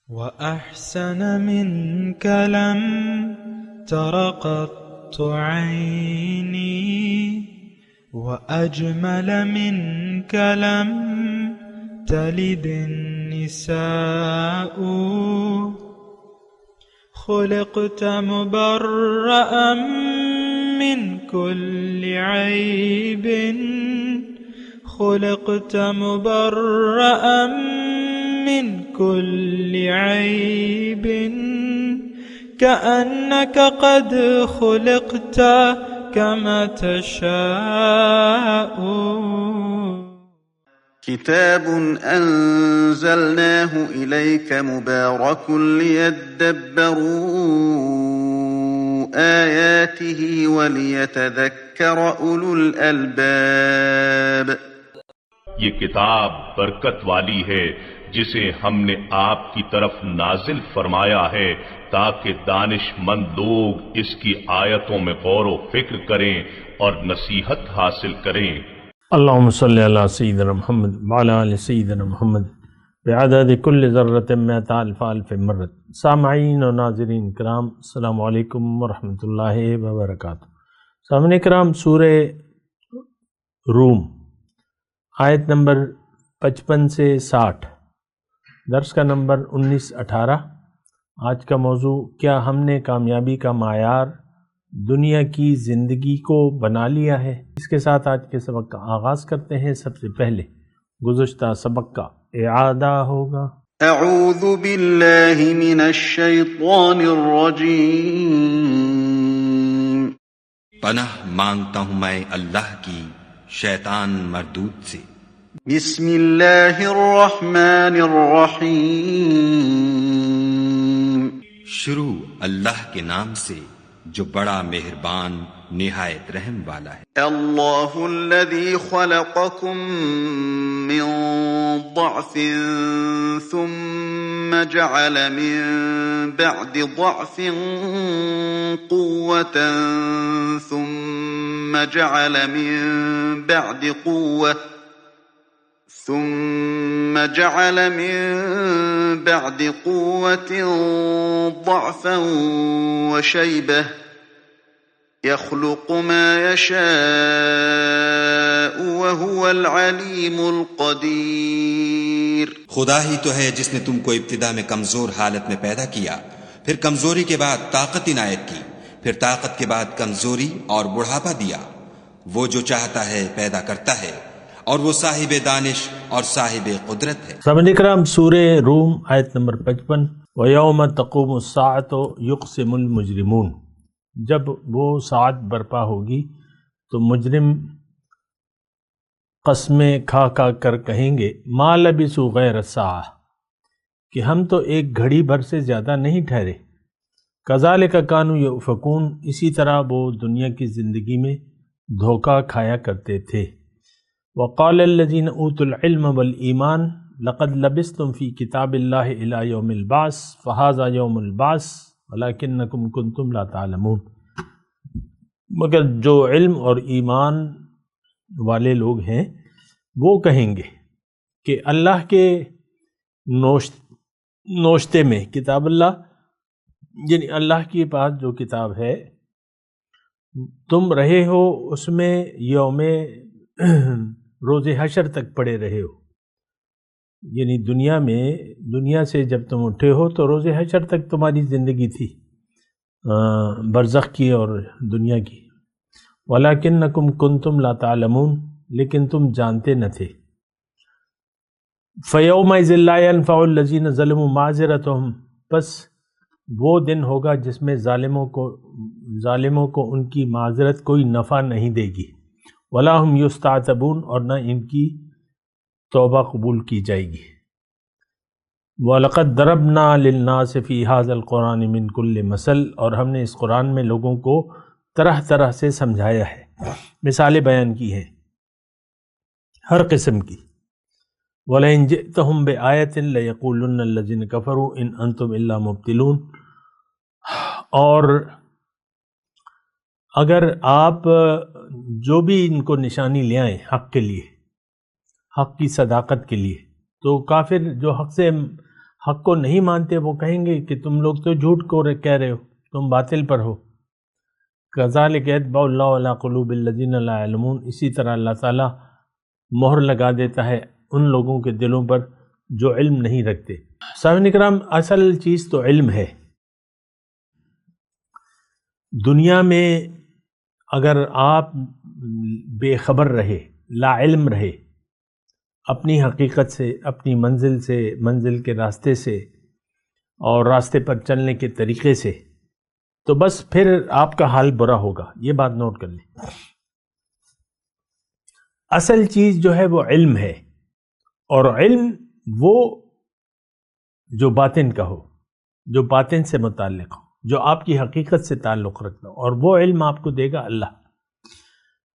وأحسن منك لم تر قط عيني وأجمل منك لم تلد النساء خلقت مبرأ من كل عيب خلقت مبرأ من كل عيب كأنك قد خلقت كما تشاء. كتاب أنزلناه إليك مبارك ليدبروا آياته وليتذكر أولو الألباب. یہ کتاب برکت والی ہے جسے ہم نے آپ کی طرف نازل فرمایا ہے تاکہ دانش مند لوگ اس کی آیتوں میں غور و فکر کریں اور نصیحت حاصل کریں. اللہم صلی علی سیدنا محمد وعلی آل سیدنا محمد بعدد کل ذرۃ مئۃ الف الف مرۃ. سامعین و ناظرین کرام، السلام علیکم ورحمۃ اللہ وبرکاتہ. سامعین کرام، سورہ روم آیت نمبر 55 سے 60، درس کا نمبر 19-18. آج کا موضوع: کیا ہم نے کامیابی کا معیار دنیا کی زندگی کو بنا لیا ہے؟ اس کے ساتھ آج کے سبق کا آغاز کرتے ہیں. سب سے پہلے گزشتہ سبق کا اعادہ ہوگا. اعوذ باللہ من الشیطان الرجیم. پناہ مانگتا ہوں میں اللہ کی شیطان مردود سے. بسم اللہ الرحمن الرحیم. شروع اللہ کے نام سے جو بڑا مہربان نہایت رحم والا ہے. اللہ الذی خلقکم من ضعف ثم جعل من بعد ضعف قوة ثم جعل من بعد قوة ضعفا وشيبة يخلق ما يشاء وهو العليم القدير. خدا ہی تو ہے جس نے تم کو ابتدا میں کمزور حالت میں پیدا کیا، پھر کمزوری کے بعد طاقت عنایت کی، پھر طاقت کے بعد کمزوری اور بڑھاپا دیا. وہ جو چاہتا ہے پیدا کرتا ہے، اور وہ صاحب دانش اور صاحب قدرت ہے. سامعین کرام، سورہ روم آیت نمبر 55. وَيَوْمَ تَقُومُ السَّاعَةُ يُقْسِمُ الْمُجْرِمُونَ. جب وہ ساعت برپا ہوگی تو مجرم قسمیں کھا کھا کر کہیں گے مَا لَبِثُوا غَيْرَ السَّاعَةِ، کہ ہم تو ایک گھڑی بھر سے زیادہ نہیں ٹھہرے. كَذَلِكَ كَانُوا يُؤْفَكُونَ. اسی طرح وہ دنیا کی زندگی میں دھوکہ کھایا کرتے تھے. وقال الذين اوتوا العلم والایمان لقد لبثتم في كتاب الله الى يوم البعث فهذا يوم البعث ولكنكم كنتم لا تعلمون. مگر جو علم اور ایمان والے لوگ ہیں وہ کہیں گے کہ اللہ کے نوشتے میں، کتاب اللہ یعنی اللہ کے پاس جو کتاب ہے، تم رہے ہو اس میں یوم روز حشر تک پڑے رہے ہو. یعنی دنیا سے جب تم اٹھے ہو تو روز حشر تک تمہاری زندگی تھی، برزخ کی اور دنیا کی. وَلَكِنَّكُمْ كُنْتُمْ لَا تَعْلَمُونَ. لیکن تم جانتے نہ تھے. فَيَوْمَئِذٍ لَا يَنْفَعُ الَّذِينَ ظَلَمُوا مَعْذِرَتُهُمْ. پس وہ دن ہوگا جس میں ظالموں کو ان کی معذرت کوئی نفع نہیں دے گی. وَلَا هُمْ يُسْتَعْتَبُونَ. اور نہ ان کی توبہ قبول کی جائے گی. وَلَقَدْ ضَرَبْنَا لِلنَّاسِ فِي هَذَا الْقُرْآنِ مِنْ كُلِّ مَثَلٍ. اور ہم نے اس قرآن میں لوگوں کو طرح طرح سے سمجھایا ہے، مثالیں بیان کی ہیں ہر قسم کی. وَلَئِنْ جِئْتَهُمْ بِآيَةٍ لَيَقُولُنَّ الَّذِينَ كَفَرُوا إِنْ أَنْتُمْ إِلَّا مُبْطِلُونَ. اور اگر آپ جو بھی ان کو نشانی لے آئیں حق کے لیے، حق کی صداقت کے لیے، تو کافر جو حق کو نہیں مانتے وہ کہیں گے کہ تم لوگ تو جھوٹ کو کہہ رہے ہو، تم باطل پر ہو۔ کذالک یطبع اللہ علی قلوب الذین لا یعلمون، اسی طرح اللہ تعالیٰ مہر لگا دیتا ہے ان لوگوں کے دلوں پر جو علم نہیں رکھتے۔ سامعین کرام، اصل چیز تو علم ہے۔ دنیا میں اگر آپ بے خبر رہے، لا علم رہے اپنی حقیقت سے، اپنی منزل سے، منزل کے راستے سے اور راستے پر چلنے کے طریقے سے، تو بس پھر آپ کا حال برا ہوگا۔ یہ بات نوٹ کر لیں۔ اصل چیز جو ہے وہ علم ہے، اور علم وہ جو باطن کا ہو، جو باطن سے متعلق ہو، جو آپ کی حقیقت سے تعلق رکھتا ہو، اور وہ علم آپ کو دے گا اللہ۔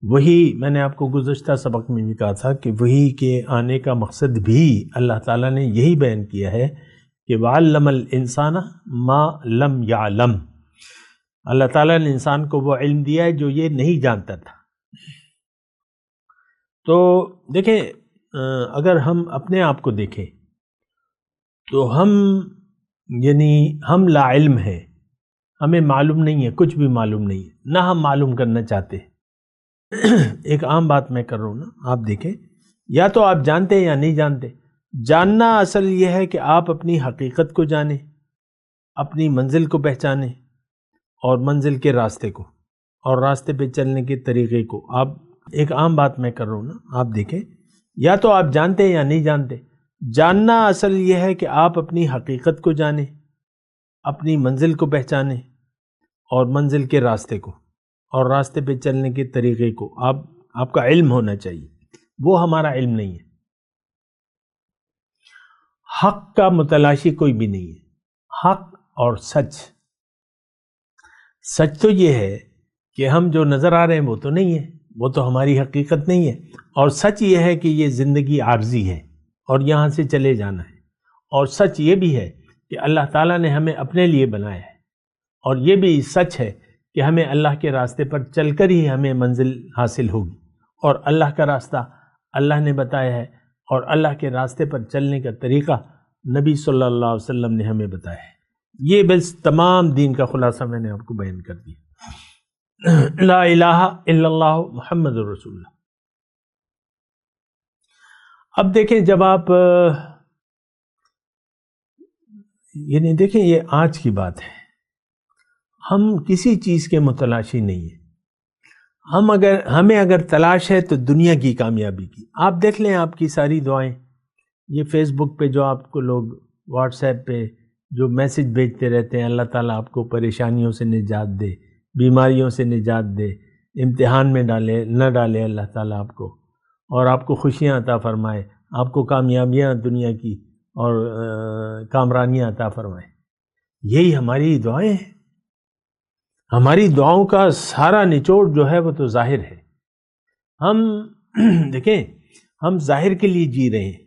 وہی میں نے آپ کو گزشتہ سبق میں بھی کہا تھا کہ وہی کے آنے کا مقصد بھی اللہ تعالیٰ نے یہی بیان کیا ہے کہ وَعَلَّمَ الْإِنسَانَ مَا لَمْ يَعْلَمْ، اللہ تعالیٰ نے انسان کو وہ علم دیا ہے جو یہ نہیں جانتا تھا۔ تو دیکھیں، اگر ہم اپنے آپ کو دیکھیں تو ہم لا علم ہیں، ہمیں معلوم نہیں ہے، کچھ بھی معلوم نہیں ہے، نہ ہم معلوم کرنا چاہتے۔ ایک عام بات میں کر رہا ہوں نا، آپ دیکھیں، یا تو آپ جانتے یا نہیں جانتے۔ جاننا اصل یہ ہے کہ آپ اپنی حقیقت کو جانیں، اپنی منزل کو پہچانیں، اور منزل کے راستے کو، اور راستے پہ چلنے کے طریقے کو۔ آپ ایک عام بات میں کر رہا ہوں نا، آپ دیکھیں، یا تو آپ جانتے یا نہیں جانتے۔ جاننا اصل یہ ہے کہ آپ اپنی حقیقت کو جانیں، اپنی منزل کو پہچانیں، اور منزل کے راستے کو، اور راستے پہ چلنے کے طریقے کو آپ کا علم ہونا چاہیے۔ وہ ہمارا علم نہیں ہے۔ حق کا متلاشی کوئی بھی نہیں ہے۔ حق اور سچ تو یہ ہے کہ ہم جو نظر آ رہے ہیں وہ تو نہیں ہے، وہ تو ہماری حقیقت نہیں ہے، اور سچ یہ ہے کہ یہ زندگی عارضی ہے اور یہاں سے چلے جانا ہے۔ اور سچ یہ بھی ہے کہ اللہ تعالیٰ نے ہمیں اپنے لیے بنایا ہے، اور یہ بھی سچ ہے کہ ہمیں اللہ کے راستے پر چل کر ہی ہمیں منزل حاصل ہوگی، اور اللہ کا راستہ اللہ نے بتایا ہے، اور اللہ کے راستے پر چلنے کا طریقہ نبی صلی اللہ علیہ وسلم نے ہمیں بتایا ہے۔ یہ بس تمام دین کا خلاصہ میں نے آپ کو بیان کر دیا۔ لا الہ الا اللہ محمد رسول اللہ۔ اب دیکھیں، جب آپ دیکھیں، یہ آج کی بات ہے، ہم کسی چیز کے متلاشی نہیں ہیں۔ ہمیں اگر تلاش ہے تو دنیا کی کامیابی کی۔ آپ دیکھ لیں، آپ کی ساری دعائیں، یہ فیس بک پہ جو آپ کو لوگ، واٹس ایپ پہ جو میسج بھیجتے رہتے ہیں، اللہ تعالیٰ آپ کو پریشانیوں سے نجات دے، بیماریوں سے نجات دے، امتحان میں نہ ڈالے اللہ تعالیٰ آپ کو، اور آپ کو خوشیاں عطا فرمائے، آپ کو کامیابیاں دنیا کی اور کامرانیاں عطا فرمائے۔ یہی ہماری دعائیں ہیں۔ ہماری دعاؤں کا سارا نچوڑ جو ہے وہ تو ظاہر ہے۔ ہم دیکھیں، ہم ظاہر کے لیے جی رہے ہیں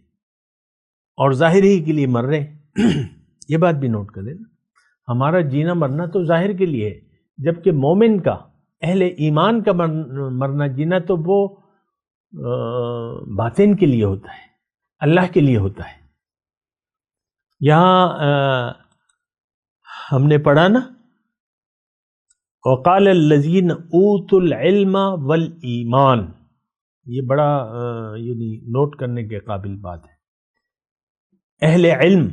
اور ظاہر ہی کے لیے مر رہے ہیں۔ یہ بات بھی نوٹ کر لیں، ہمارا جینا مرنا تو ظاہر کے لیے ہے، جبکہ مومن کا، اہل ایمان کا مرنا جینا تو وہ باطن کے لیے ہوتا ہے، اللہ کے لیے ہوتا ہے۔ یہاں ہم نے پڑھا نا، وقال الذین اوتوا العلم والایمان، یہ بڑا نوٹ کرنے کے قابل بات ہے۔ اہل علم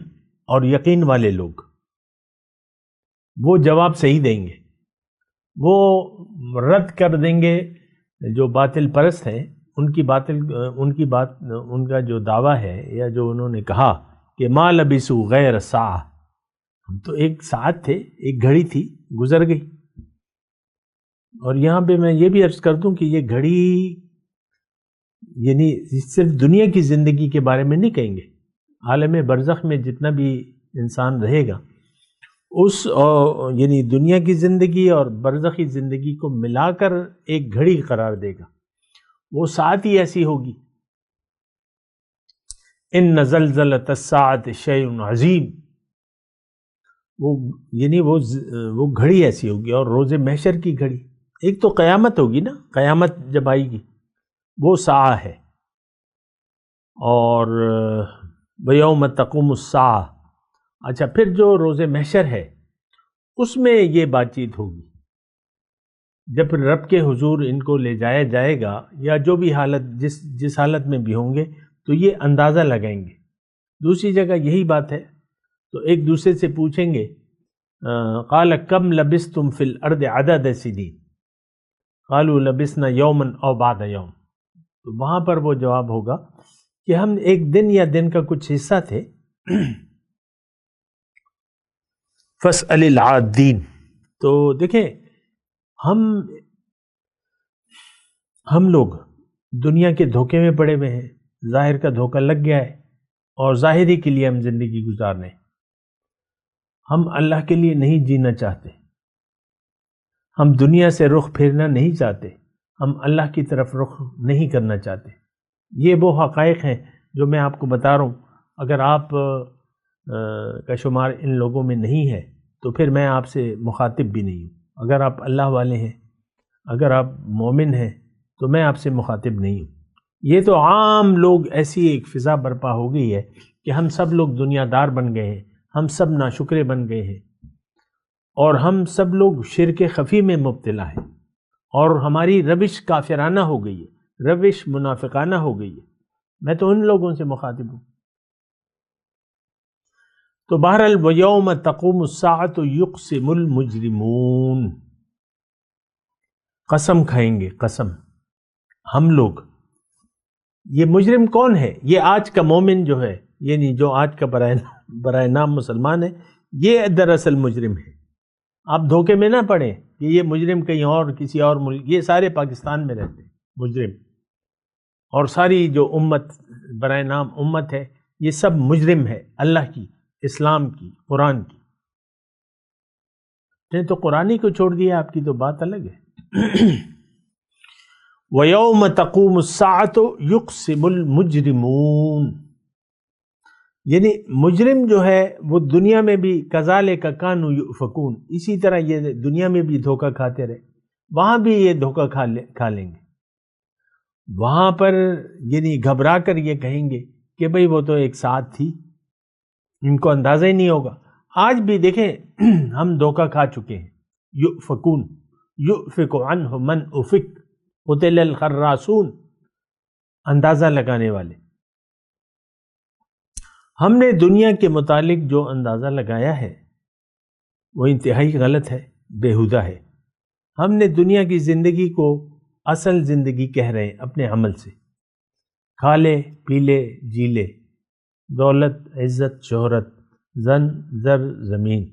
اور یقین والے لوگ وہ جواب صحیح دیں گے، وہ رد کر دیں گے جو باطل پرست ہیں، ان کا جو دعویٰ ہے یا جو انہوں نے کہا کہ ما لبثوا غیر ساعہ، ہم تو ایک ساعت تھے، ایک گھڑی تھی، گزر گئی۔ اور یہاں پہ میں یہ بھی عرض کر دوں کہ یہ گھڑی صرف دنیا کی زندگی کے بارے میں نہیں کہیں گے، عالم برزخ میں جتنا بھی انسان رہے گا، اس دنیا کی زندگی اور برزخی زندگی کو ملا کر ایک گھڑی قرار دے گا۔ وہ ساعت ہی ایسی ہوگی، ان زلزلۃ الساعۃ شیء عظیم، وہ گھڑی ایسی ہوگی۔ اور روز محشر کی گھڑی، ایک تو قیامت ہوگی نا، قیامت جب آئے گی وہ ساعہ ہے، اور وَيَوْمَ تَقُومُ السَّاعَةُ، اچھا، پھر جو روز محشر ہے اس میں یہ بات چیت ہوگی، جب رب کے حضور ان کو لے جایا جائے گا، یا جو بھی حالت جس حالت میں بھی ہوں گے تو یہ اندازہ لگائیں گے۔ دوسری جگہ یہی بات ہے، تو ایک دوسرے سے پوچھیں گے قال کم لبثتم فی الارض عدد سنین قالوا لبثنا یوما او بعد یوم، تو وہاں پر وہ جواب ہوگا کہ ہم ایک دن یا دن کا کچھ حصہ تھے۔ فاسأل العادین، تو دیکھیں ہم لوگ دنیا کے دھوکے میں پڑے ہوئے ہیں، ظاہر کا دھوکہ لگ گیا ہے اور ظاہری کے لیے ہم زندگی گزارنے، ہم اللہ کے لیے نہیں جینا چاہتے، ہم دنیا سے رخ پھیرنا نہیں چاہتے، ہم اللہ کی طرف رخ نہیں کرنا چاہتے۔ یہ وہ حقائق ہیں جو میں آپ کو بتا رہا ہوں۔ اگر آپ کا شمار ان لوگوں میں نہیں ہے تو پھر میں آپ سے مخاطب بھی نہیں ہوں۔ اگر آپ اللہ والے ہیں، اگر آپ مومن ہیں تو میں آپ سے مخاطب نہیں ہوں۔ یہ تو عام لوگ، ایسی ایک فضا برپا ہو گئی ہے کہ ہم سب لوگ دنیا دار بن گئے ہیں، ہم سب ناشکرے بن گئے ہیں، اور ہم سب لوگ شرک خفی میں مبتلا ہیں، اور ہماری روش کافرانہ ہو گئی ہے، روش منافقانہ ہو گئی ہے۔ میں تو ان لوگوں سے مخاطب ہوں۔ تو بہرحال وَيَوْمَ تَقُومُ السَّاعَةُ يُقْسِمُ الْمُجْرِمُونَ، قسم کھائیں گے، قسم ہم لوگ۔ یہ مجرم کون ہے؟ یہ آج کا مومن جو ہے، یعنی جو آج کا برائے نام مسلمان ہے، یہ دراصل مجرم ہے۔ آپ دھوکے میں نہ پڑیں کہ یہ مجرم کہیں اور کسی اور ملک، یہ سارے پاکستان میں رہتے ہیں مجرم، اور ساری جو امت برائے نام امت ہے یہ سب مجرم ہے، اللہ کی، اسلام کی، قرآن کی۔ نے تو قرآن کو چھوڑ دیا، آپ کی تو بات الگ ہے۔ وَيَوْمَ تَقُومُ السَّاعَةُ يُقْسِمُ الْمُجْرِمُونَ، یعنی مجرم جو ہے وہ دنیا میں بھی كَذَلِكَ كَانُوا يُؤْفَكُونَ، اسی طرح یہ دنیا میں بھی دھوکہ کھاتے رہے، وہاں بھی یہ دھوکہ کھا لیں گے۔ وہاں پر یعنی گھبرا کر یہ کہیں گے کہ بھئی وہ تو ایک ساتھ تھی، ان کو اندازہ ہی نہیں ہوگا۔ آج بھی دیکھیں ہم دھوکہ کھا چکے ہیں۔ یؤفکون، یؤفک عنہ من افک، قتل الخراسون، اندازہ لگانے والے۔ ہم نے دنیا کے متعلق جو اندازہ لگایا ہے وہ انتہائی غلط ہے، بیہودہ ہے۔ ہم نے دنیا کی زندگی کو اصل زندگی کہہ رہے ہیں اپنے عمل سے، کھا لے پی لے جی لے، دولت عزت شہرت زن زر زمین۔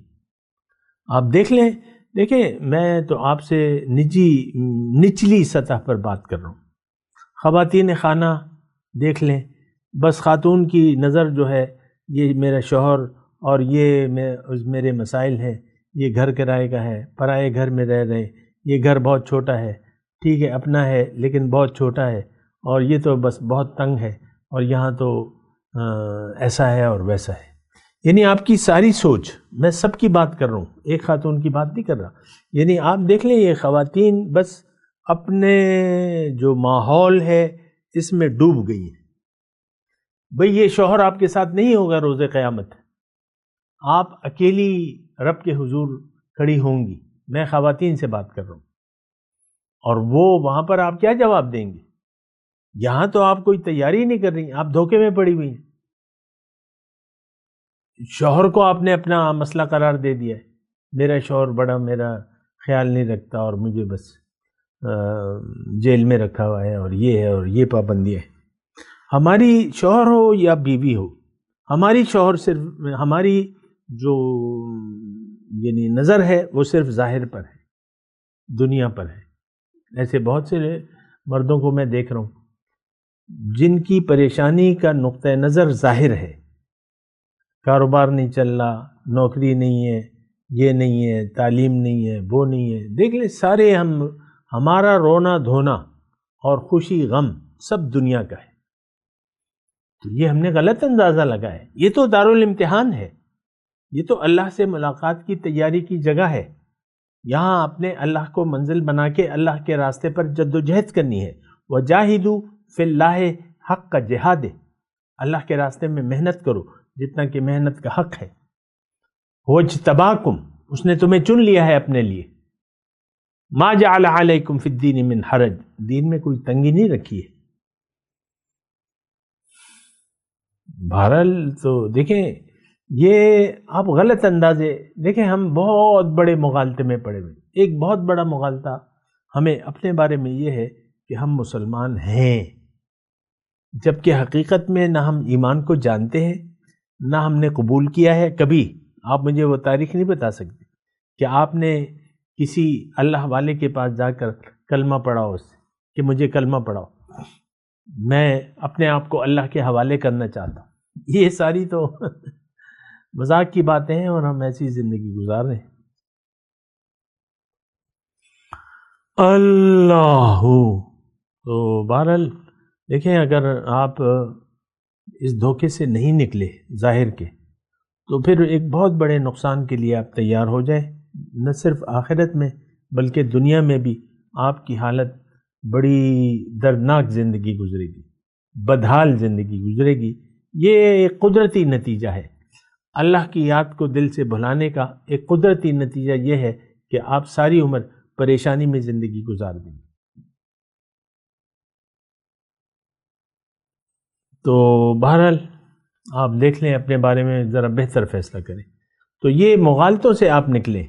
آپ دیکھ لیں، دیکھیں میں تو آپ سے نچلی سطح پر بات کر رہا ہوں۔ خواتین خانہ دیکھ لیں، بس خاتون کی نظر جو ہے یہ میرا شوہر اور یہ میرے مسائل ہیں، یہ گھر کرائے کا ہے، پرائے گھر میں رہ رہے، یہ گھر بہت چھوٹا ہے، ٹھیک ہے اپنا ہے لیکن بہت چھوٹا ہے، اور یہ تو بس بہت تنگ ہے، اور یہاں تو ایسا ہے اور ویسا ہے۔ یعنی آپ کی ساری سوچ، میں سب کی بات کر رہا ہوں، ایک خاتون کی بات نہیں کر رہا، یعنی آپ دیکھ لیں یہ خواتین بس اپنے جو ماحول ہے اس میں ڈوب گئی ہیں۔ بھئی یہ شوہر آپ کے ساتھ نہیں ہوگا روز قیامت، آپ اکیلی رب کے حضور کھڑی ہوں گی۔ میں خواتین سے بات کر رہا ہوں، اور وہ وہاں پر آپ کیا جواب دیں گے؟ یہاں تو آپ کوئی تیاری نہیں کر رہی، آپ دھوکے میں پڑی ہوئی ہیں۔ شوہر کو آپ نے اپنا مسئلہ قرار دے دیا ہے، میرا شوہر بڑا میرا خیال نہیں رکھتا اور مجھے بس جیل میں رکھا ہوا ہے، اور یہ ہے اور یہ پابندیاں ہیں۔ ہماری شوہر ہو یا بیوی ہو، ہماری شوہر صرف ہماری جو یعنی نظر ہے وہ صرف ظاہر پر ہے، دنیا پر ہے۔ ایسے بہت سے مردوں کو میں دیکھ رہا ہوں جن کی پریشانی کا نقطہ نظر ظاہر ہے، کاروبار نہیں چل رہا، نوکری نہیں ہے، یہ نہیں ہے، تعلیم نہیں ہے، وہ نہیں ہے۔ دیکھ لیں سارے ہمارا رونا دھونا اور خوشی غم سب دنیا کا ہے۔ تو یہ ہم نے غلط اندازہ لگا ہے۔ یہ تو دارالامتحان ہے، یہ تو اللہ سے ملاقات کی تیاری کی جگہ ہے۔ یہاں اپنے اللہ کو منزل بنا کے اللہ کے راستے پر جد و جہد کرنی ہے۔ وَجَاهِدُوا فِي اللَّهِ حَقَّ جِهَادِهِ، اللہ کے راستے میں محنت کرو جتنا کہ محنت کا حق ہے۔ وَاجْتَبَاكُمْ، اس نے تمہیں چن لیا ہے اپنے لیے. مَا جَعَلَ عَلَيْكُمْ فِي الدِّينِ مِنْ حَرَج، دین میں کوئی تنگی نہیں رکھی ہے. بہرحال تو دیکھیں یہ آپ غلط اندازے دیکھیں، ہم بہت بڑے مغالطے میں پڑے ہوئے. ایک بہت بڑا مغالطہ ہمیں اپنے بارے میں یہ ہے کہ ہم مسلمان ہیں، جبکہ حقیقت میں نہ ہم ایمان کو جانتے ہیں نہ ہم نے قبول کیا ہے. کبھی آپ مجھے وہ تاریخ نہیں بتا سکتے کہ آپ نے کسی اللہ والے کے پاس جا کر کلمہ پڑھاؤ اس سے کہ مجھے کلمہ پڑھاؤ، میں اپنے آپ کو اللہ کے حوالے کرنا چاہتا ہوں. یہ ساری تو مذاق کی باتیں ہیں اور ہم ایسی زندگی گزار رہے ہیں. اللہ تو بہرحال دیکھیں، اگر آپ اس دھوکے سے نہیں نکلے ظاہر کے تو پھر ایک بہت بڑے نقصان کے لیے آپ تیار ہو جائیں. نہ صرف آخرت میں بلکہ دنیا میں بھی آپ کی حالت بڑی دردناک زندگی گزرے گی، بدحال زندگی گزرے گی. یہ ایک قدرتی نتیجہ ہے. اللہ کی یاد کو دل سے بھلانے کا ایک قدرتی نتیجہ یہ ہے کہ آپ ساری عمر پریشانی میں زندگی گزار دیں گے. تو بہرحال آپ دیکھ لیں، اپنے بارے میں ذرا بہتر فیصلہ کریں. تو یہ مغالطوں سے آپ نکلیں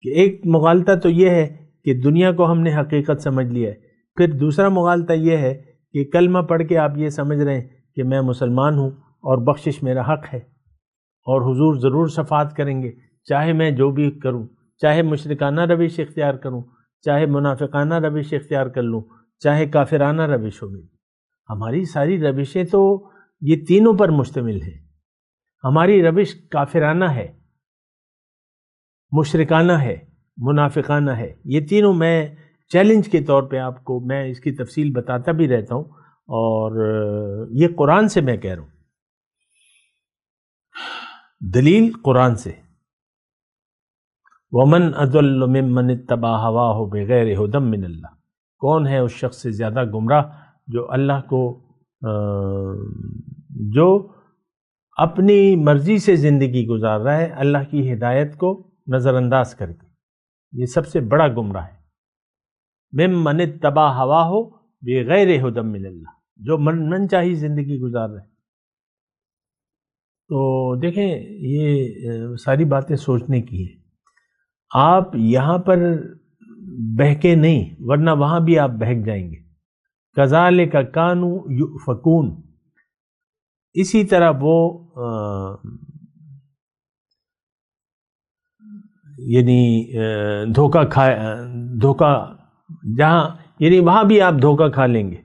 کہ ایک مغالطہ تو یہ ہے کہ دنیا کو ہم نے حقیقت سمجھ لیا ہے. پھر دوسرا مغالطہ یہ ہے کہ کلمہ پڑھ کے آپ یہ سمجھ رہے ہیں کہ میں مسلمان ہوں اور بخشش میرا حق ہے اور حضور ضرور شفاعت کریں گے، چاہے میں جو بھی کروں، چاہے مشرکانہ روش اختیار کروں، چاہے منافقانہ روش اختیار کر لوں، چاہے کافرانہ روش ہو. ہماری ساری روشیں تو یہ تینوں پر مشتمل ہیں. ہماری روش کافرانہ ہے، مشرکانہ ہے، منافقانہ ہے. یہ تینوں میں چیلنج کے طور پہ آپ کو میں اس کی تفصیل بتاتا بھی رہتا ہوں، اور یہ قرآن سے میں کہہ رہا ہوں، دلیل قرآن سے. وَمَنْ أَضَلُّ مِمَّنِ اتَّبَعَ هَوَاهُ بِغَيْرِ هُدًى مِّنَ اللَّهِ، کون ہے اس شخص سے زیادہ گمراہ جو اللہ کو جو اپنی مرضی سے زندگی گزار رہا ہے، اللہ کی ہدایت کو نظر انداز کر کے. یہ سب سے بڑا گمراہ ہے. مِمَّنِ اتَّبَعَ هَوَاهُ بِغَيْرِ هُدًى مِّنَ اللَّهِ، جو من چاہی زندگی گزار رہے ہیں. تو دیکھیں یہ ساری باتیں سوچنے کی ہیں. آپ یہاں پر بہکے نہیں، ورنہ وہاں بھی آپ بہک جائیں گے. کَذَلِكَ كَانُوا يُؤْفَكُونَ، اسی طرح وہ یعنی دھوکہ جہاں یعنی وہاں بھی آپ دھوکہ کھا لیں گے.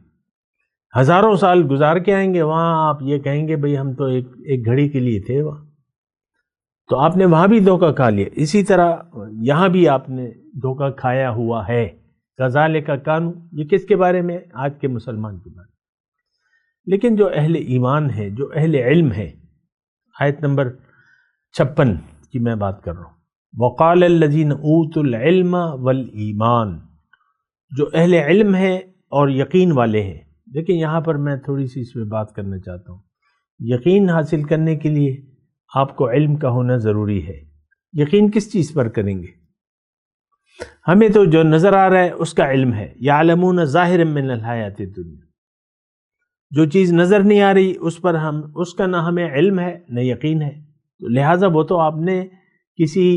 ہزاروں سال گزار کے آئیں گے، وہاں آپ یہ کہیں گے بھئی ہم تو ایک گھڑی کے لیے تھے وہاں، تو آپ نے وہاں بھی دھوکہ کھا لیا. اسی طرح یہاں بھی آپ نے دھوکہ کھایا ہوا ہے. کذالک کانوا، یہ کس کے بارے میں؟ آج کے مسلمان کے بارے میں. لیکن جو اہل ایمان ہے، جو اہل علم ہے، آیت نمبر 56 کی میں بات کر رہا ہوں. وقال الذین اوتوا العلم والایمان، جو اہل علم ہے اور یقین والے ہیں. لیکن یہاں پر میں تھوڑی سی اس میں بات کرنا چاہتا ہوں. یقین حاصل کرنے کے لیے آپ کو علم کا ہونا ضروری ہے. یقین کس چیز پر کریں گے؟ ہمیں تو جو نظر آ رہا ہے اس کا علم ہے. یعلمون ظاہرا من الحیات الدنیا، جو چیز نظر نہیں آ رہی اس کا نہ ہمیں علم ہے نہ یقین ہے. تو لہٰذا وہ تو آپ نے کسی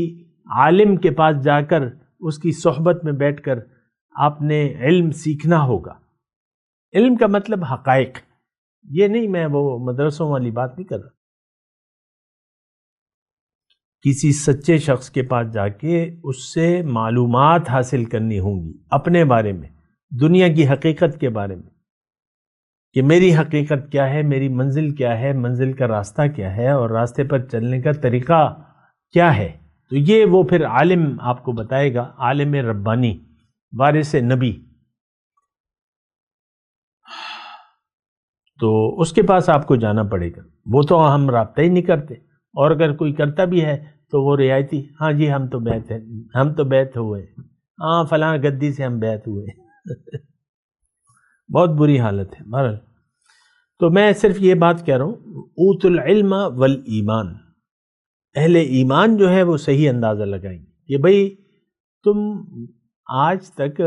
عالم کے پاس جا کر اس کی صحبت میں بیٹھ کر آپ نے علم سیکھنا ہوگا. علم کا مطلب حقائق، یہ نہیں، میں وہ مدرسوں والی بات نہیں کر رہا. کسی سچے شخص کے پاس جا کے اس سے معلومات حاصل کرنی ہوں گی اپنے بارے میں، دنیا کی حقیقت کے بارے میں، کہ میری حقیقت کیا ہے، میری منزل کیا ہے، منزل کا راستہ کیا ہے، اور راستے پر چلنے کا طریقہ کیا ہے. تو یہ وہ پھر عالم آپ کو بتائے گا، عالم ربانی، وارث نبی. تو اس کے پاس آپ کو جانا پڑے گا. وہ تو ہم رابطہ ہی نہیں کرتے، اور اگر کوئی کرتا بھی ہے تو وہ رعایتی، ہاں جی ہم تو بیعت ہیں، ہم تو بیعت ہوئے، ہاں فلاں گدی سے ہم بیعت ہوئے. بہت بری حالت ہے. بہرحال تو میں صرف یہ بات کہہ رہا ہوں، اوت العلم والایمان، اہل ایمان جو ہے وہ صحیح اندازہ لگائیں گے کہ بھئی تم آج تک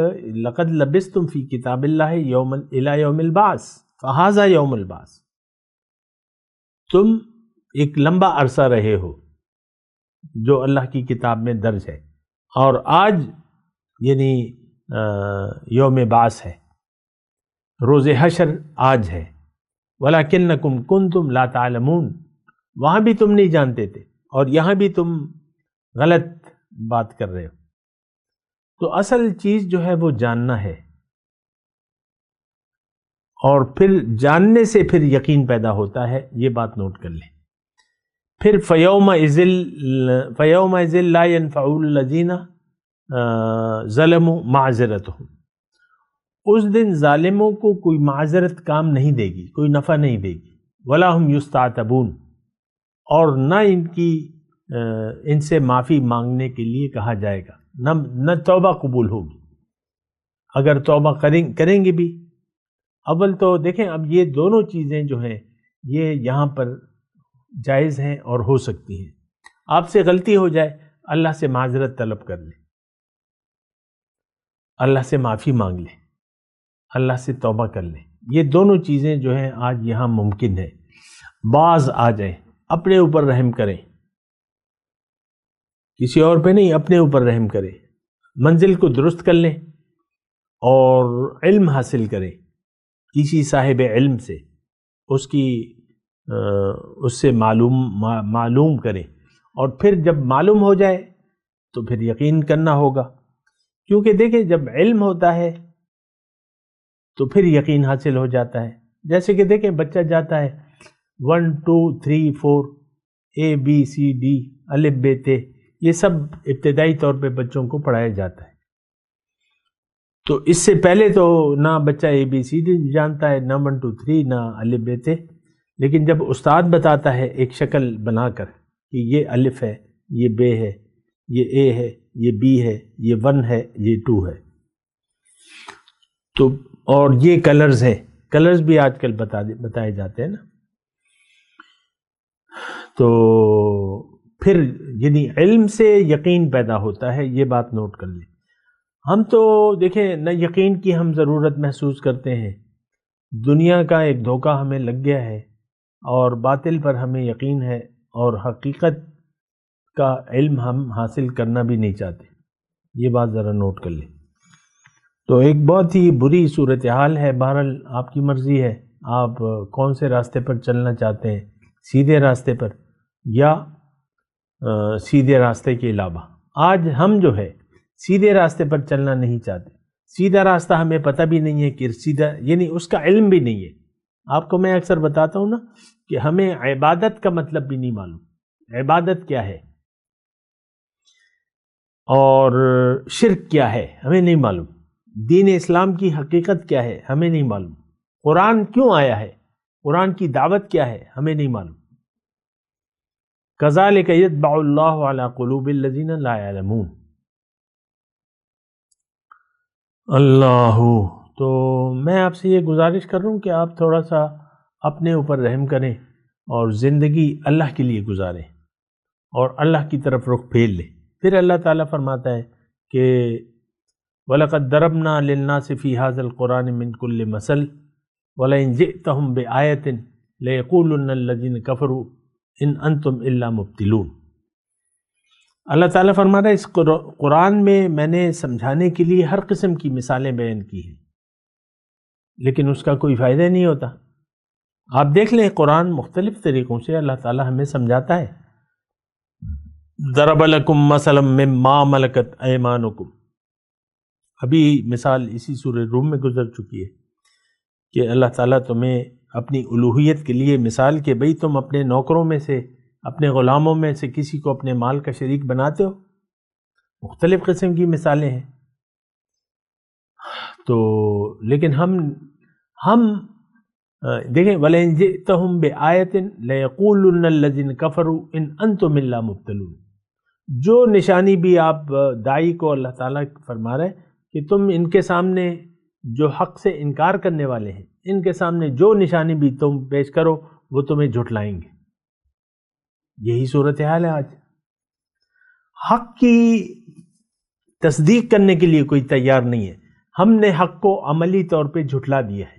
لقد لبثتم فی کتاب اللہ الی یوم البعث فہذا یوم البعث، تم ایک لمبا عرصہ رہے ہو جو اللہ کی کتاب میں درج ہے، اور آج یعنی یوم بعث ہے، روز حشر آج ہے۔ وَلَكِنَّكُمْ كُنْتُمْ لَا تَعْلَمُونَ، وہاں بھی تم نہیں جانتے تھے اور یہاں بھی تم غلط بات کر رہے ہو۔ تو اصل چیز جو ہے وہ جاننا ہے، اور پھر جاننے سے پھر یقین پیدا ہوتا ہے، یہ بات نوٹ کر لیں۔ پھر فَيَوْمَئِذٍ لَا يَنْفَعُ الَّذِينَ ظَلَمُوا مَعْذِرَتُهُمْ، اس دن ظالموں کو کوئی معذرت کام نہیں دے گی، کوئی نفع نہیں دے گی۔ وَلَا هُمْ يُسْتَعْتَبُونَ، اور نہ ان سے معافی مانگنے کے لیے کہا جائے گا، نہ توبہ قبول ہوگی اگر توبہ کریں گے بھی۔ اول تو دیکھیں، اب یہ دونوں چیزیں جو ہیں یہ یہاں پر جائز ہیں اور ہو سکتی ہیں۔ آپ سے غلطی ہو جائے، اللہ سے معذرت طلب کر لیں، اللہ سے معافی مانگ لیں، اللہ سے توبہ کر لیں۔ یہ دونوں چیزیں جو ہیں آج یہاں ممکن ہے۔ باز آ جائیں، اپنے اوپر رحم کریں، کسی اور پہ نہیں، اپنے اوپر رحم کریں، منزل کو درست کر لیں اور علم حاصل کریں کسی صاحب علم سے، اس سے معلوم کریں، اور پھر جب معلوم ہو جائے تو پھر یقین کرنا ہوگا، کیونکہ دیکھیں جب علم ہوتا ہے تو پھر یقین حاصل ہو جاتا ہے۔ جیسے کہ دیکھیں بچہ جاتا ہے 1 2 3 4 ABCD الف ب ت، یہ سب ابتدائی طور پہ بچوں کو پڑھایا جاتا ہے۔ تو اس سے پہلے تو نہ بچہ ABCD جانتا ہے، نہ 1 2 3، نہ الف ب ت، لیکن جب استاد بتاتا ہے ایک شکل بنا کر کہ یہ الف ہے، یہ ب ہے، یہ A ہے، یہ B ہے، یہ 1 ہے، یہ 2 ہے، تو اور یہ کلرز ہیں، کلرز بھی آج کل بتائے جاتے ہیں نا، تو پھر یعنی علم سے یقین پیدا ہوتا ہے، یہ بات نوٹ کر لیں۔ ہم تو دیکھیں نہ یقین کی ہم ضرورت محسوس کرتے ہیں، دنیا کا ایک دھوکہ ہمیں لگ گیا ہے اور باطل پر ہمیں یقین ہے، اور حقیقت کا علم ہم حاصل کرنا بھی نہیں چاہتے، یہ بات ذرا نوٹ کر لیں۔ تو ایک بہت ہی بری صورتحال ہے۔ بہرحال آپ کی مرضی ہے، آپ کون سے راستے پر چلنا چاہتے ہیں، سیدھے راستے پر یا سیدھے راستے کے علاوہ۔ آج ہم جو ہے سیدھے راستے پر چلنا نہیں چاہتے، سیدھا راستہ ہمیں پتہ بھی نہیں ہے کہ سیدھا یعنی اس کا علم بھی نہیں ہے۔ آپ کو میں اکثر بتاتا ہوں نا کہ ہمیں عبادت کا مطلب بھی نہیں معلوم، عبادت کیا ہے اور شرک کیا ہے ہمیں نہیں معلوم، دین اسلام کی حقیقت کیا ہے ہمیں نہیں معلوم، قرآن کیوں آیا ہے، قرآن کی دعوت کیا ہے ہمیں نہیں معلوم۔ کذالک یطبع اللہ علی قلوب الذین لا یعلمون۔ اللہ، تو میں آپ سے یہ گزارش کر رہا ہوں کہ آپ تھوڑا سا اپنے اوپر رحم کریں اور زندگی اللہ کے لیے گزاریں اور اللہ کی طرف رخ پھیر لیں۔ پھر اللہ تعالیٰ فرماتا ہے کہ وَلَقَدْ ضَرَبْنَا لِلنَّاسِ فِي هَذَا الْقُرْآنِ مِنْ كُلِّ مَثَلٍ وَلَئِنْ جِئْتَهُمْ بِآيَةٍ لَيَقُولُنَّ الَّذِينَ كَفَرُوا إِنْ أَنْتُمْ إِلَّا مُبْطِلُونَ۔ اللہ تعالیٰ فرما رہا ہے اس قرآن میں نے سمجھانے کے لیے ہر قسم کی مثالیں بیان کی ہیں، لیکن اس کا کوئی فائدہ نہیں ہوتا۔ آپ دیکھ لیں قرآن مختلف طریقوں سے اللہ تعالیٰ ہمیں سمجھاتا ہے۔ ضرب لکم مثلا مما ملکت ایمانکم، ابھی مثال اسی سورہ روم میں گزر چکی ہے کہ اللہ تعالیٰ تمہیں اپنی الوہیت کے لیے مثال کہ بھئی تم اپنے نوکروں میں سے، اپنے غلاموں میں سے کسی کو اپنے مال کا شریک بناتے ہو، مختلف قسم کی مثالیں ہیں۔ تو لیکن ہم دیکھیں وَلَئِنْ جِئْتَهُمْ بِآيَةٍ لَيَقُولُنَّ الَّذِينَ كَفَرُوا إِنْ أَنْتُمْ إِلَّا مُبْطِلُونَ، جو نشانی بھی آپ داعی کو اللہ تعالیٰ فرما رہے کہ تم ان کے سامنے جو حق سے انکار کرنے والے ہیں، ان کے سامنے جو نشانی بھی تم پیش کرو وہ تمہیں جھٹلائیں گے، یہی صورتحال ہے آج. حق کی تصدیق کرنے کے لیے کوئی تیار نہیں ہے. ہم نے حق کو عملی طور پہ جھٹلا دیا ہے.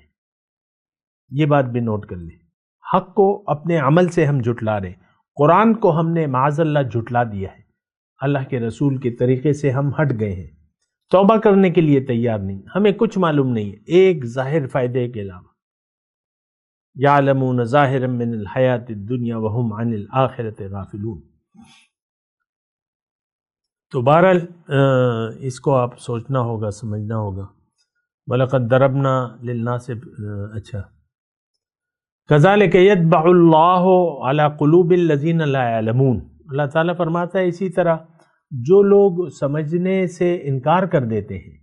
یہ بات بھی نوٹ کر لیں. حق کو اپنے عمل سے ہم جھٹلا رہے ہیں. قرآن کو ہم نے معاذ اللہ جھٹلا دیا ہے. اللہ کے رسول کے طریقے سے ہم ہٹ گئے ہیں. توبہ کرنے کے لیے تیار نہیں. ہمیں کچھ معلوم نہیں ہے ایک ظاہر فائدے کے علاوہ. یعلمون ظاہرا من الحیات الدنیا وہم عن الآخرۃ غافلون. تو بہرحال اس کو آپ سوچنا ہوگا، سمجھنا ہوگا. وَلَقَدْ ضَرَبْنَا لِلنَّاسِ اچھا كَذَلِكَ يَطْبَعُ اللَّهُ عَلَى قُلُوبِ الَّذِينَ لَا يَعْلَمُونَ. اللہ تعالیٰ فرماتا ہے اسی طرح جو لوگ سمجھنے سے انکار کر دیتے ہیں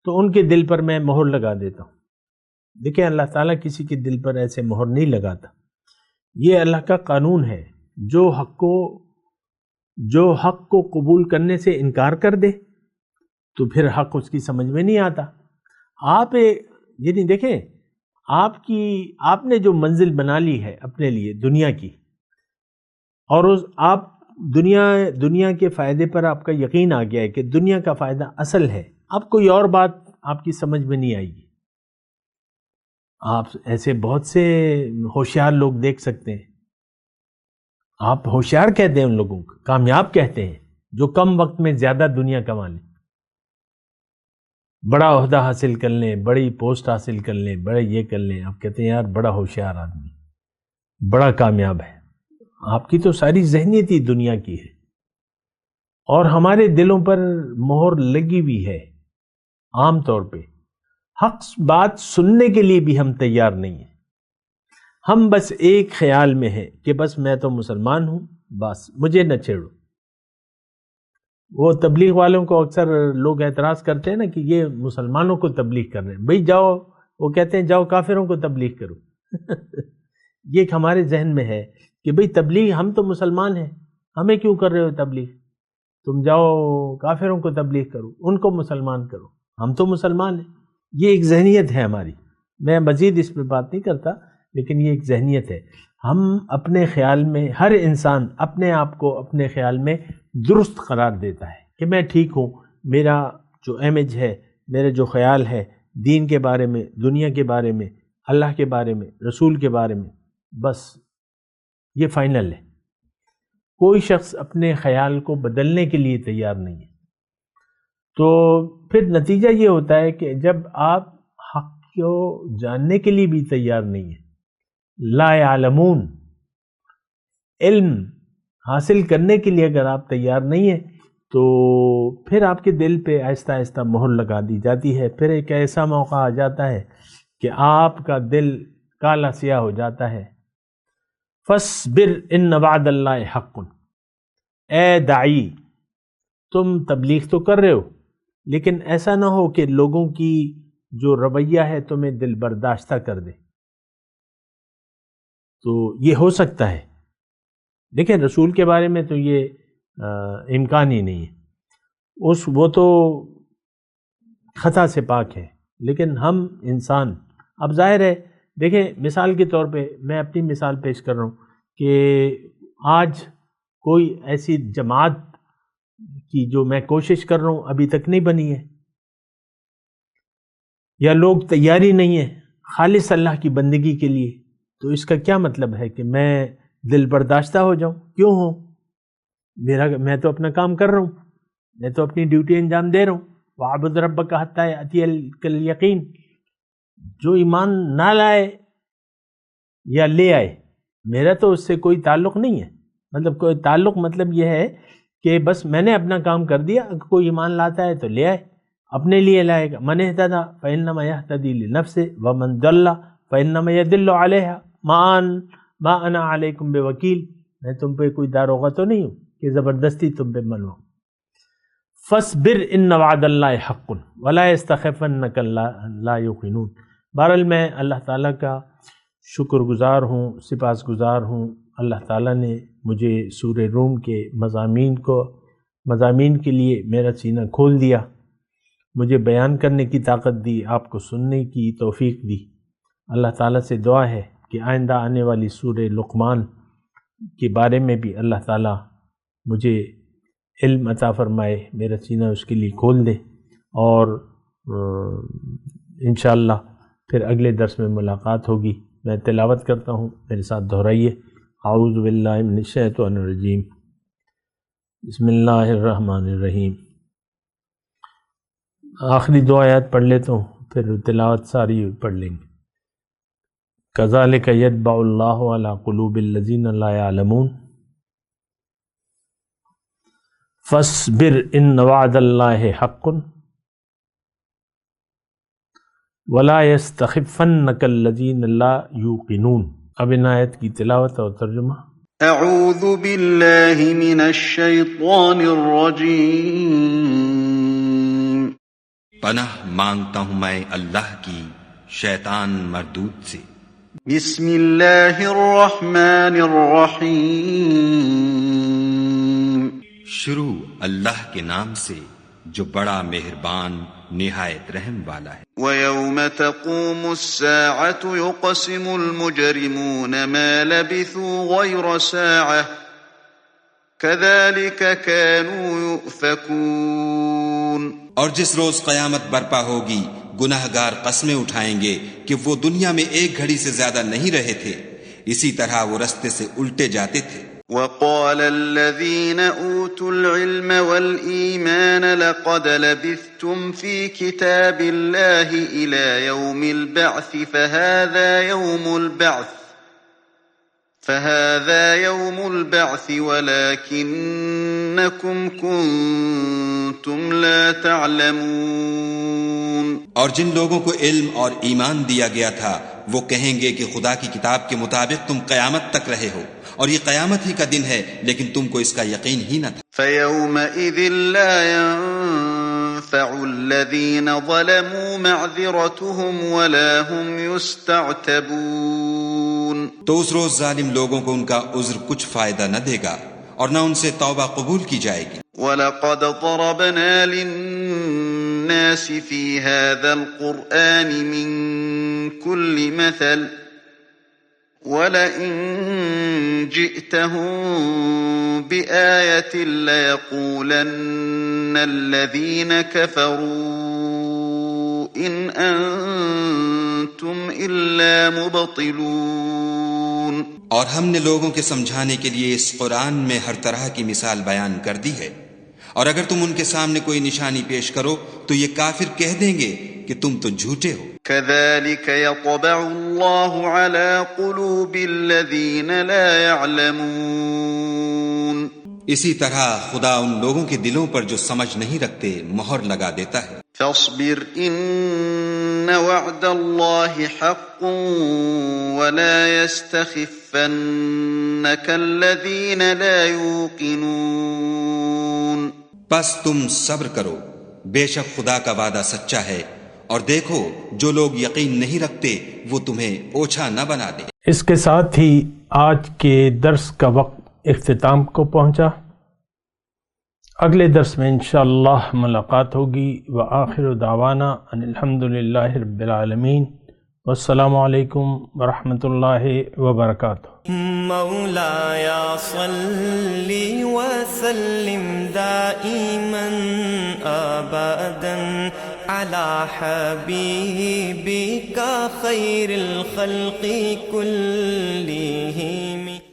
تو ان کے دل پر میں مہر لگا دیتا ہوں. دیکھیں اللہ تعالیٰ کسی کے دل پر ایسے مہر نہیں لگاتا. یہ اللہ کا قانون ہے. جو حق کو قبول کرنے سے انکار کر دے تو پھر حق اس کی سمجھ میں نہیں آتا. آپ یعنی دیکھیں آپ نے جو منزل بنا لی ہے اپنے لیے دنیا کی، اور آپ دنیا کے فائدے پر آپ کا یقین آ گیا ہے کہ دنیا کا فائدہ اصل ہے. اب کوئی اور بات آپ کی سمجھ میں نہیں آئے گی. آپ ایسے بہت سے ہوشیار لوگ دیکھ سکتے ہیں. آپ ہوشیار کہتے ہیں ان لوگوں کو، کامیاب کہتے ہیں جو کم وقت میں زیادہ دنیا کما لیں، بڑا عہدہ حاصل کر لیں، بڑی پوسٹ حاصل کر لیں، بڑے یہ کر لیں. آپ کہتے ہیں یار بڑا ہوشیار آدمی، بڑا کامیاب ہے. آپ کی تو ساری ذہنیت ہی دنیا کی ہے. اور ہمارے دلوں پر مہر لگی ہوئی ہے. عام طور پہ حق بات سننے کے لیے بھی ہم تیار نہیں ہیں. ہم بس ایک خیال میں ہیں کہ بس میں تو مسلمان ہوں، بس مجھے نہ چھیڑو. وہ تبلیغ والوں کو اکثر لوگ اعتراض کرتے ہیں نا کہ یہ مسلمانوں کو تبلیغ کر رہے ہیں. بھئی جاؤ، وہ کہتے ہیں جاؤ کافروں کو تبلیغ کرو. یہ ایک ہمارے ذہن میں ہے کہ بھئی تبلیغ، ہم تو مسلمان ہیں، ہمیں کیوں کر رہے ہو تبلیغ؟ تم جاؤ کافروں کو تبلیغ کرو، ان کو مسلمان کرو، ہم تو مسلمان ہیں. یہ ایک ذہنیت ہے ہماری. میں مزید اس پہ بات نہیں کرتا، لیکن یہ ایک ذہنیت ہے. ہم اپنے خیال میں، ہر انسان اپنے آپ کو اپنے خیال میں درست قرار دیتا ہے کہ میں ٹھیک ہوں. میرا جو امیج ہے، میرا جو خیال ہے دین کے بارے میں، دنیا کے بارے میں، اللہ کے بارے میں، رسول کے بارے میں، بس یہ فائنل ہے. کوئی شخص اپنے خیال کو بدلنے کے لیے تیار نہیں ہے. تو پھر نتیجہ یہ ہوتا ہے کہ جب آپ حق کو جاننے کے لیے بھی تیار نہیں ہیں، لا یعلمون، علم حاصل کرنے کے لیے اگر آپ تیار نہیں ہیں تو پھر آپ کے دل پہ آہستہ آہستہ مہر لگا دی جاتی ہے. پھر ایک ایسا موقع آ جاتا ہے کہ آپ کا دل کالا سیاہ ہو جاتا ہے. فَاصْبِرْ إِنَّ وَعْدَ اللَّهِ حَقٌّ. اے داعی، تم تبلیغ تو کر رہے ہو، لیکن ایسا نہ ہو کہ لوگوں کی جو رویہ ہے تمہیں دل برداشتہ کر دے. تو یہ ہو سکتا ہے. دیکھیں رسول کے بارے میں تو یہ امکان ہی نہیں ہے. وہ تو خطا سے پاک ہے. لیکن ہم انسان، اب ظاہر ہے، دیکھیں مثال کے طور پہ میں اپنی مثال پیش کر رہا ہوں کہ آج کوئی ایسی جماعت کی جو میں کوشش کر رہا ہوں ابھی تک نہیں بنی ہے، یا لوگ تیاری نہیں ہے خالص اللہ کی بندگی کے لیے. تو اس کا کیا مطلب ہے کہ میں دل برداشتہ ہو جاؤں؟ کیوں ہوں؟ میں تو اپنا کام کر رہا ہوں، میں تو اپنی ڈیوٹی انجام دے رہا ہوں. وَاعْبُدْ رَبَّكَ حَتَّىٰ يَأْتِيَكَ الْيَقِينُ. جو ایمان نہ لائے یا لے آئے، میرا تو اس سے کوئی تعلق نہیں ہے. مطلب کوئی تعلق، مطلب یہ ہے کہ بس میں نے اپنا کام کر دیا. کوئی ایمان لاتا ہے تو لے آئے، اپنے لیے لائے گا. مَنِ اهْتَدَىٰ فَإِنَّمَا يَهْتَدِي لِنَفْسِهِ وَمَنْ ضَلَّ فَإِنَّمَا يَضِلُّ عَلَيْهَا مَا أَنَا عَلَيْكُمْ بِوَكِيلٍ. میں تم پہ کوئی داروغہ تو نہیں ہوں کہ زبردستی تم پہ منواؤں. فَاصْبِرْ إِنَّ وَعْدَ اللَّهِ حَقٌّ وَلَا يَسْتَخِفَنَّكَ لَا يُوقِنُونَ. بہرحال میں اللہ تعالیٰ کا شکر گزار ہوں، سپاس گزار ہوں. اللہ تعالیٰ نے مجھے سورہ روم کے مضامین کے لیے میرا سینہ کھول دیا، مجھے بیان کرنے کی طاقت دی، آپ کو سننے کی توفیق دی. اللہ تعالیٰ سے دعا ہے کہ آئندہ آنے والی سورہ لقمان کے بارے میں بھی اللہ تعالیٰ مجھے علم عطا فرمائے، میرا سینہ اس کے لیے کھول دے، اور انشاءاللہ پھر اگلے درس میں ملاقات ہوگی۔ میں تلاوت کرتا ہوں، میرے ساتھ دہرائیے۔ اعوذ باللہ من الشیطان الرجیم، بسم اللہ الرحمن الرحیم۔ آخری دو آیات پڑھ لیتا ہوں، پھر تلاوت ساری پڑھ لیں گے۔ کذالک یطبع اللہ علی قلوب الذین لا یعلمون فاصبر ان وعد اللہ حق ولا یستخفنک الذین لا یوقنون۔ اب ان آیت کی تلاوت اور ترجمہ۔ اعوذ باللہ من الشیطان الرجیم۔ پناہ مانگتا ہوں میں اللہ کی شیطان مردود سے۔ بسم اللہ الرحمن الرحیم۔ شروع اللہ کے نام سے جو بڑا مہربان نہایت رحم والا ہے۔ وَيَوْمَ تَقُومُ السَّاعَةُ يُقْسِمُ الْمُجْرِمُونَ مَا لَبِثُوا غَيْرَ سَاعَةٍ كَذَلِكَ كَانُوا يُؤْفَكُونَ۔ اور جس روز قیامت برپا ہوگی گناہ گار قسمیں اٹھائیں گے کہ وہ دنیا میں ایک گھڑی سے زیادہ نہیں رہے تھے، اسی طرح وہ رستے سے الٹے جاتے تھے۔ وَقَالَ الَّذِينَ أُوتُوا الْعِلْمَ وَالْإِيمَانَ لَقَدْ لَبِثْتُمْ فِي كِتَابِ اللَّهِ إِلَى يَوْمِ الْبَعْثِ فَهَذَا يَوْمُ الْبَعْثِ وَلَكِنَّكُمْ كُنْتُمْ لَا تَعْلَمُونَ۔ اور جن لوگوں کو علم اور ایمان دیا گیا تھا وہ کہیں گے کہ خدا کی کتاب کے مطابق تم قیامت تک رہے ہو، اور یہ قیامت ہی کا دن ہے لیکن تم کو اس کا یقین ہی نہ تھا۔ فَيَوْمَئِذٍ لَا يَنفَعُ الَّذِينَ ظَلَمُوا مَعْذِرَتُهُمْ وَلَا هُمْ يُسْتَعْتَبُونَ۔ تو اس روز ظالم لوگوں کو ان کا عذر کچھ فائدہ نہ دے گا اور نہ ان سے توبہ قبول کی جائے گی۔ وَلَقَدْ ضَرَبْنَا لِلنَّاسِ فِي هَذَا الْقُرْآنِ مِنْ كُلِّ مَثَلٍ وَلَئِنْ جِئْتَهُمْ بِآيَةٍ لَيَقُولَنَّ الَّذِينَ كَفَرُوا إِنْ أَنْتُمْ إِلَّا مُبْطِلُونَ۔ اور ہم نے لوگوں کے سمجھانے کے لیے اس قرآن میں ہر طرح کی مثال بیان کر دی ہے، اور اگر تم ان کے سامنے کوئی نشانی پیش کرو تو یہ کافر کہہ دیں گے کہ تم تو جھوٹے ہو۔ كَذَلِكَ يَطْبَعُ اللَّهُ عَلَى قُلُوبِ الَّذِينَ لَا يَعْلَمُونَ۔ اسی طرح خدا ان لوگوں کے دلوں پر جو سمجھ نہیں رکھتے مہر لگا دیتا ہے۔ فاصبر ان وعد اللہ حق ولا يستخفنك الذين لا يوقنون۔ بس تم صبر کرو، بے شک خدا کا وعدہ سچا ہے، اور دیکھو جو لوگ یقین نہیں رکھتے وہ تمہیں اوچھا نہ بنا دے۔ اس کے ساتھ ہی آج کے درس کا وقت اختتام کو پہنچا۔ اگلے درس میں انشاءاللہ ملاقات ہوگی۔ وآخر دعوانا ان الحمدللہ رب العالمین، والسلام علیکم ورحمۃ اللہ وبرکاتہ۔ مولایا صلی وسلم دائما ابدا علی حبیبک خیر الخلق کلہم۔